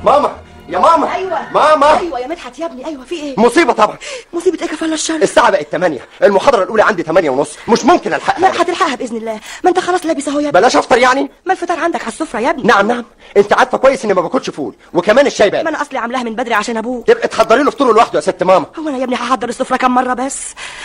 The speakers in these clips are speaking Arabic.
ماما يا ماما. ايوه ماما. ايوه يا مدحت يا ابني. ايوه في ايه؟ مصيبه طبعا. مصيبه ايه كفاله الشر؟ الساعه بقت 8، المحاضره الاولى عندي 8:30، مش ممكن الحقها. لا هتلحقها باذن الله، ما انت خلاص لابس اهو يا ابني. بلاش افطر يعني. ما الفطار عندك على السفره يا ابني. نعم انت عارفه كويس اني ما باكلش فول، وكمان الشاي بارد. ما انا اصلي عاملاها من بدري عشان ابوك. تبقى تحضري له فطوره لوحده يا ست ماما. هو انا يا ابني هحضر السفره كم مره بس؟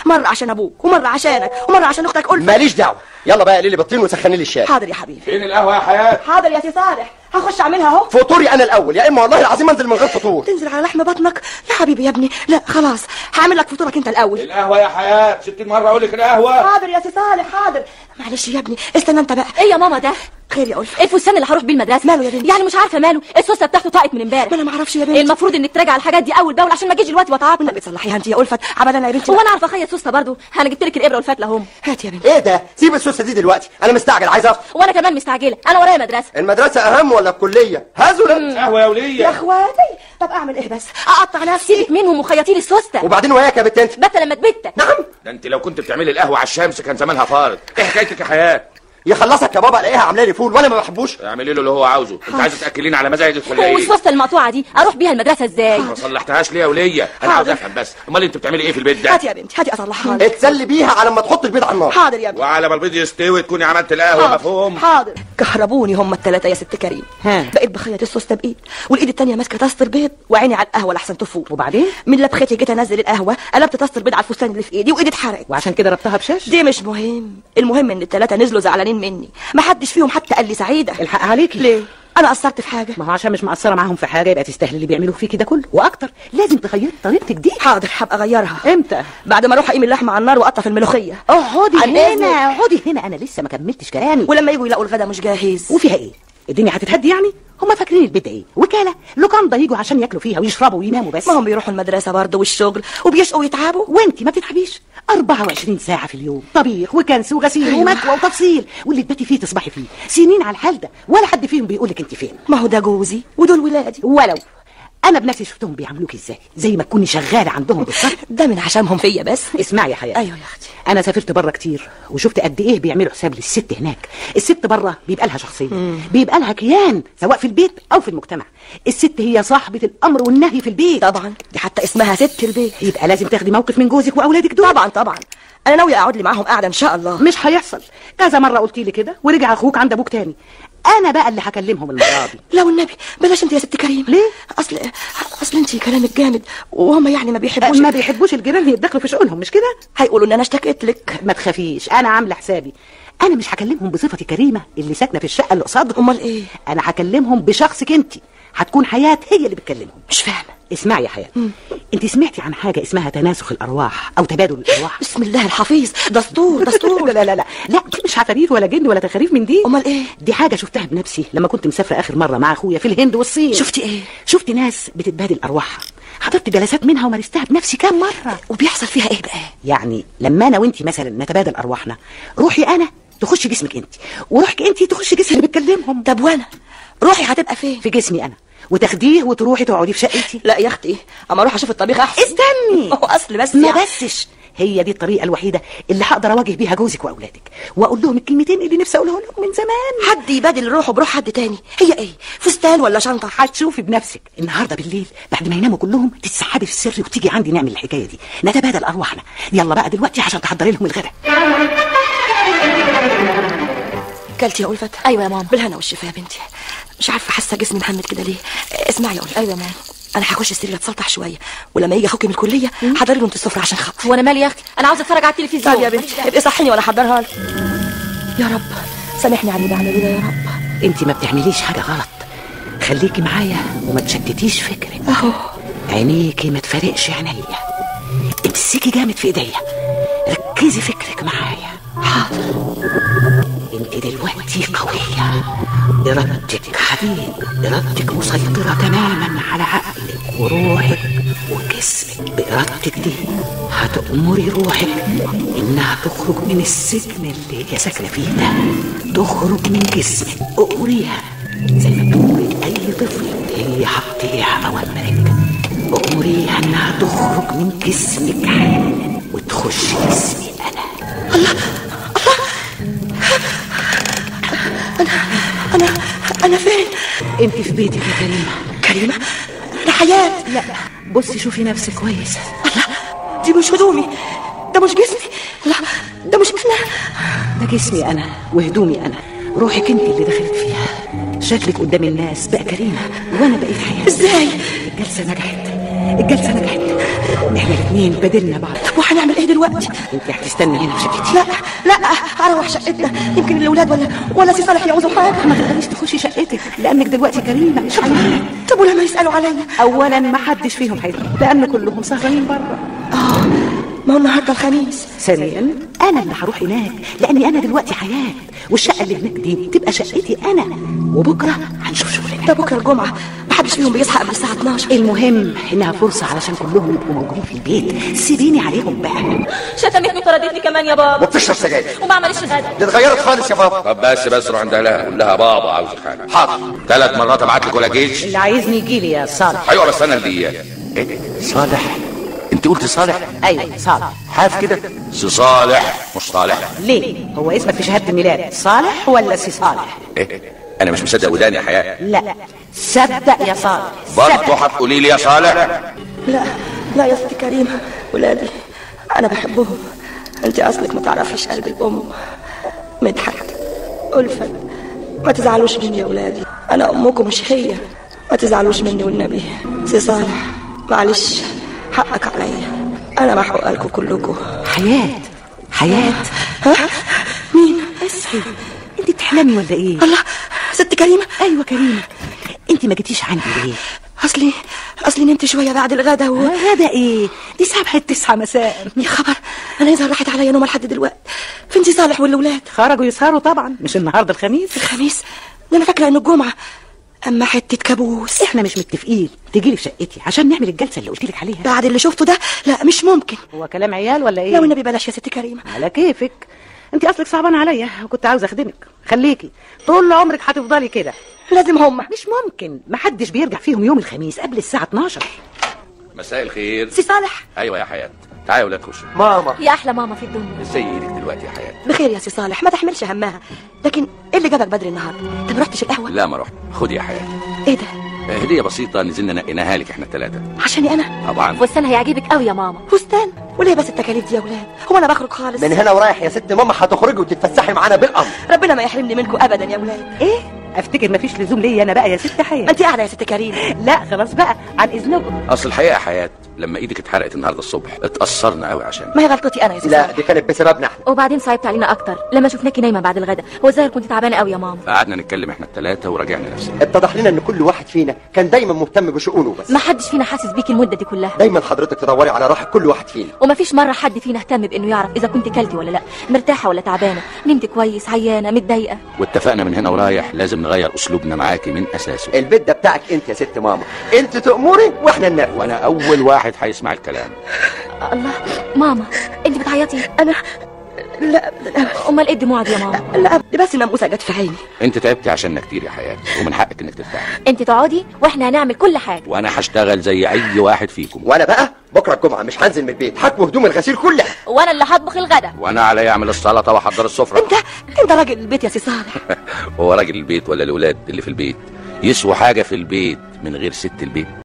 مره عشان ابوك، ومره عشانك، ومره عشان اختك ألفة. ماليش دعوه. يلا بقى قليلي بطين وسخني لي الشاي. حاضر يا حبيبي. فين القهوه يا حياه؟ حاضر يا سي صالح، هخش اعملها اهو. فطوري انا الاول، يا اما والله العظيم انزل من غير فطور. تنزل على لحم بطنك يا حبيبي يا ابني. لا خلاص هعمل لك فطورك انت الاول. القهوه يا حياه، 60 مره اقول لك القهوه. حاضر يا سي صالح حاضر. معلش يا ابني استنى انت بقى. ايه يا ماما ده؟ خير يا ألفة؟ ايه الفستان اللي هروح بيه المدرسه؟ ماله يا بنتي؟ يعني مش عارفه ماله، السوسه بتاعته طاقت من امبارح. ما انا ما اعرفش يا بنتي. المفروض انك تراجع الحاجات دي اول باول عشان ما اجيش دلوقتي واتعاقب. والنبي تصلحيها انت يا ألفة، عملنا يا بنتي. هو انا عارفه اخيط سوسه برضه؟ انا جبت لك الابره والفتله اهم. هات يا بنتي. ايه ده؟ سيب السوسه دي دلوقتي، انا مستعجل عايز افطر. وانا كمان مستعجله، انا ورايا مدرسه. المدرسه اهم ولا الكليه؟ هزل. قهوه يا وليه يا اخواتي. طب اعمل ايه بس؟ اقطع نفسي؟ سيبك منهم وخيطي لي السوسته. وبعدين وياك يا بنت انت؟ بت لما تبت. نعم. ده انت لو كنت بتعملي القهوه على الشمس كان زمانها فارت. ايه حكايتك يا حياه؟ يخلصك يا بابا، الاقيها عامله لي فول وانا ما بحبوش. اعملي له اللي هو عاوزه. انت عايزه تاكليني على مزاجك ولا ايه؟ والسوسته المقطوعه دي اروح بيها المدرسه ازاي؟ ما صلحتهاش ليه يا وليه؟ انا عاوز افهم بس، امال انت بتعملي ايه في البيت ده؟ هات يا بنتي هاتي اصلحها. اتسلي بيها على ما تحط البيض على النار. حاضر يا بنتي. وعلى ما البيض يستوي تكوني عملت القهوه. مفهوم؟ حاضر. كهربوني هم الثلاثه يا ست كريم. بقيت بخيط السوسته بايد، والايد الثانيه ماسكه طاسه البيض، وعيني على القهوه لحسن تفور. وبعدين من لبختي جيت انزل القهوه، قلبت طاسه البيض على الفستان اللي في ايدي، وايدي اتحرقت. وعشان كده ربطها بشاش. دي مش مهم، المهم ان الثلاثه نزلوا زعلانين مني، ما حدش فيهم حتى قال لي سعيده. الحق عليكي. ليه؟ انا قصرت في حاجه؟ ما هو عشان مش مقصره معاهم في حاجه يبقى تستاهل اللي بيعملوه فيكي ده كله واكتر. لازم تغيري طريقتك دي. حاضر هبقى اغيرها. امتى؟ بعد ما اروح اقيم اللحمه على النار واقطع في الملوخيه. اقعدي عن هنا إذنك. اقعدي هنا، انا لسه ما كملتش كلامي. ولما يجوا يلاقوا الغدا مش جاهز وفيها ايه؟ الدنيا هتتهدي يعني؟ هم فاكرين البيت ايه؟ وكاله لوكاندا يجوا عشان ياكلوا فيها ويشربوا ويناموا بس. ما هم بيروحوا المدرسه برضه والشغل وبيشقوا ويتعبوا. وانتي ما بتتعبيش 24 ساعه في اليوم، طبيخ وكنس وغسيل ومكوى وتفصيل، واللي تباتي فيه تصبحي فيه. سنين على الحال ده ولا حد فيهم بيقولك انت فين. ما هو ده جوزي ودول ولادي. ولو انا بنفسي شفتهم بيعاملوك ازاي، زي ما تكوني شغاله عندهم بالظبط. ده من عشمهم فيا بس. اسمعي يا حياتي. ايوه يا اختي. انا سافرت بره كتير وشفت قد ايه بيعملوا حساب للست هناك. الست بره بيبقى لها شخصيه، بيبقى لها كيان سواء في البيت او في المجتمع. الست هي صاحبه الامر والنهي في البيت. طبعا دي حتى اسمها ست البيت. يبقى لازم تاخدي موقف من جوزك واولادك دول. طبعا انا ناويه اقعد لي معاهم قاعده ان شاء الله. مش هيحصل. كذا مره قلتي لي كده ورجع اخوك عند ابوك تاني. انا بقى اللي هكلمهم المره دي. لا والنبي بلاش انت يا ست كريم. ليه؟ اصل انت كلامك جامد وهم يعني ما بيحبوش. ما بيحبوش الجيران يتدخلوا في شؤونهم مش كده؟ هيقولوا ان انا اشتكيت لك. ما تخافيش انا عامله حسابي. انا مش هكلمهم بصفتي كريمه اللي ساكنه في الشقه اللي قصادهم. امال ايه؟ انا هكلمهم بشخصك انت. هتكون حياه هي اللي بتكلمهم. مش فاهمه. اسمعي يا حياه، انت سمعتي عن حاجه اسمها تناسخ الارواح او تبادل الارواح؟ بسم الله الحفيظ، دستور لا دي مش عفاريت ولا جن ولا تخاريف من دي. امال ايه؟ دي حاجه شفتها بنفسي لما كنت مسافره اخر مره مع اخويا في الهند والصين. شفتي ايه؟ شفت ناس بتتبادل ارواحها. حضرت جلسات منها ومارستها بنفسي كام مره. وبيحصل فيها ايه بقى؟ يعني لما انا وانت مثلا نتبادل ارواحنا، روحي انا تخش جسمك انت، وروحك انت تخش جسم اللي بتكلمهم. طب وانا روحي هتبقى فين؟ في جسمي انا، وتاخديه وتروحي تقعدي في شقتي. لا يا اختي اما اروح اشوف الطبيخ احسن. استني. هو اصل بس ما بسش. هي دي الطريقه الوحيده اللي هقدر اواجه بيها جوزك واولادك واقول لهم الكلمتين اللي نفسي اقولهم لهم من زمان. حد يبادل روحه بروح حد تاني. هي ايه؟ فستان ولا شنطه؟ هتشوفي بنفسك النهارده بالليل بعد ما يناموا كلهم تتسحبي في السر وتيجي عندي نعمل الحكايه دي، نتبادل ارواحنا. يلا بقى دلوقتي عشان تحضري لهم الغداء. كلتي يا ألفة؟ ايوه يا ماما. بالهنا والشفا يا بنتي. مش عارفه حاسه جسمي محمد كده ليه. اسمعي يا ألفة. ايوه يا ماما. انا هخش السرير اتسلطح شويه، ولما يجي اخوكي من الكليه حضري له انت السفره عشان خاطري. وانا مالي يا اختي، انا عاوزه اتفرج على التلفزيون. طب يا بنتي ابقي صحيني وانا احضرها لك. يا رب سامحني على اللي بعمله ده يا رب. انت ما بتعمليش حاجه غلط، خليكي معايا وما تشتتيش فكرك. اهو عينيكي ما تفارقش عينيا، امسكي جامد في ايديا، ركزي فكرك معايا. حاضر. انت دلوقتي قوية، ارادتك حديد، ارادتك مسيطرة تماما على عقلك وروحك وجسمك. بارادتك دي هتأمري روحك انها تخرج من السجن اللي هي ساكنة فيه ده، تخرج من جسمك. أمريها زي ما بتقولي اي طفل هي هتطيع اوامرك. أمريها انها تخرج من جسمك حالا وتخش جسمي انا. انا فين؟ انت في بيتك يا كريمة، كريمة، ده حياة. لا بصي شوفي نفسك كويس. الله، دي مش هدومي، ده مش جسمي، لا ده مش انا، ده جسمي انا وهدومي انا. روحك انت اللي دخلت فيها. شكلك قدام الناس بقى كريمة وانا بقيت حياة. ازاي؟ الجلسة نجحت. احنا الاثنين بدلنا بعض. طب وهنعمل ايه دلوقتي؟ انت هتستني هنا في شقتي. لا اروح شقتنا، يمكن الاولاد ولا سي صالح يعوزوا حاجه. ما تقدريش تخشي شقتك لانك دلوقتي كريمة مش حياة. طب ولما يسالوا عليا؟ اولا ما حدش فيهم هيدخل لان كلهم سهرانين بره. ما هو النهارده الخميس. ثانيا انا اللي هروح هناك لاني انا دلوقتي حياة، والشقه اللي هناك دي تبقى شقتي انا، وبكره هنشوف شغلنا. ده بكره الجمعه، محدش فيهم بيصحى قبل الساعه 12. المهم انها فرصه علشان كلهم يبقوا موجودين في البيت. سيبيني عليهم بقى. شتمتني وطردتني كمان يا بابا، وبتشرب سجاير وما عملش غدا. دي اتغيرت خالص يا بابا. طب بس روح عند اهلها، قول لها بابا عاوز حاجه. حاضر. 3 مرات ابعت لك ولا جيش. اللي عايزني يجي لي يا صالح. ايوه بس انا اللي اياه. ايه صالح؟ انت قلت صالح؟ ايوه صالح. حاف كده. سي صالح مش صالح. ليه؟ هو اسمك في شهاده الميلاد صالح ولا سي صالح؟ ايه انا مش مصدق وداني يا حياه. لا صدق يا صالح. برضه هتقولي لي يا صالح؟ لا يا ستي كريمه، ولادي انا بحبهم. انت اصلك ما تعرفيش قلب الام. مدحت، ألفت، ما تزعلوش مني يا ولادي، انا امكم مش هي، ما تزعلوش مني والنبي. سي صالح معلش، حقك عليا، انا محقوقه لكم كلكم. حياة ها؟ مين؟ اصحي، انت بتحلمي ولا ايه؟ الله، ست كريمه. ايوه كريمه. انت ما جيتيش عندي ليه؟ اصلي نمت شويه بعد الغدا غدا ايه؟ دي ساعه 9 مساء. يا خبر، انا يظهر راحت عليا نوم لحد دلوقتي. فين سي صالح والاولاد؟ خرجوا يسهروا طبعا، مش النهارده الخميس. الخميس؟ ده انا فاكره انه الجمعه. اما حته كابوس. احنا مش متفقين تجيلي في شقتي عشان نعمل الجلسه اللي قلت لك عليها بعد اللي شفته ده؟ لا مش ممكن. هو كلام عيال ولا ايه؟ لا والنبي بلاش يا ست كريمه. على كيفك، انت اصلك صعبان عليا وكنت عاوزه اخدمك. خليكي طول عمرك هتفضلي كده. لازم هم. مش ممكن، محدش بيرجع فيهم يوم الخميس قبل الساعه 12. مساء الخير. سي صالح. ايوه يا حياه، تعالي يا ولاد خشوا. ماما، يا احلى ماما في الدنيا. ازاي ايدك دلوقتي يا حياه؟ بخير يا سي صالح، ما تحملش همها. لكن ايه اللي جابك بدري النهارده؟ انت ما رحتش القهوه؟ لا ما رحت. خدي يا حياه. ايه ده؟ هديه بسيطه نزلنا نقيناها لك احنا ال3. عشاني انا؟ طبعا. فستان هيعجبك قوي يا ماما. فستان؟ وليه بس التكاليف دي يا ولاد؟ هو انا بخرج خالص؟ من هنا ورايح يا ست ماما هتخرجي وتتفسحي معانا بالامر. ربنا ما يحرمني منكم ابدا يا ولاد. ايه؟ افتكر مفيش لزوم ليا انا بقى يا ست حياه. انت قاعده يا ست كريمه. لا خلاص بقى، عن اذنكم. اصل الحقيقه يا حياه لما ايدك اتحرقت النهارده الصبح اتاثرنا قوي عشان ما هي غلطتي انا يا سي لا صالح. دي كانت بسببنا احنا. وبعدين صعبت علينا اكتر لما شفناكي نايمه بعد الغدا. هو الظاهر كنت تعبانه قوي يا ماما. فقعدنا نتكلم احنا ال3 وراجعنا نفسنا. اتضح لنا ان كل واحد فينا كان دايما مهتم بشؤونه بس. ما حدش فينا حاسس بيكي المده دي كلها. دايما حضرتك تدوري على راحه كل واحد فينا. وما فيش مره حد فينا اهتم بانه يعرف اذا كنت كلتي ولا لا، مرتاحه ولا تعبانه، نمت كويس، عيانه، متضايقه. واتفقنا من هنا ورايح لازم نغير اسلوبنا معاكي من اساسه. البيت ده بتاعك انت يا ست ماما، انت تأمري واحنا ننفذ. وانا اول واحد هيسمع الكلام. الله، ماما انت بتعيطي؟ انا لا امال ايه الدموع دي يا ماما؟ لا بس ناموسه جت في عيني. انت تعبتي عشاننا كتير يا حياه ومن حقك انك ترتاحي. انت تقعدي واحنا هنعمل كل حاجه. وانا هشتغل زي اي واحد فيكم. وانا بقى بكره الجمعه مش هنزل من البيت، هكوي هدوم الغسيل كلها. وانا اللي هطبخ الغدا. وانا عليا اعمل السلطه واحضر السفره. انت راجل البيت يا سي صالح. هو راجل البيت ولا الاولاد اللي في البيت يسووا حاجه في البيت من غير ست البيت؟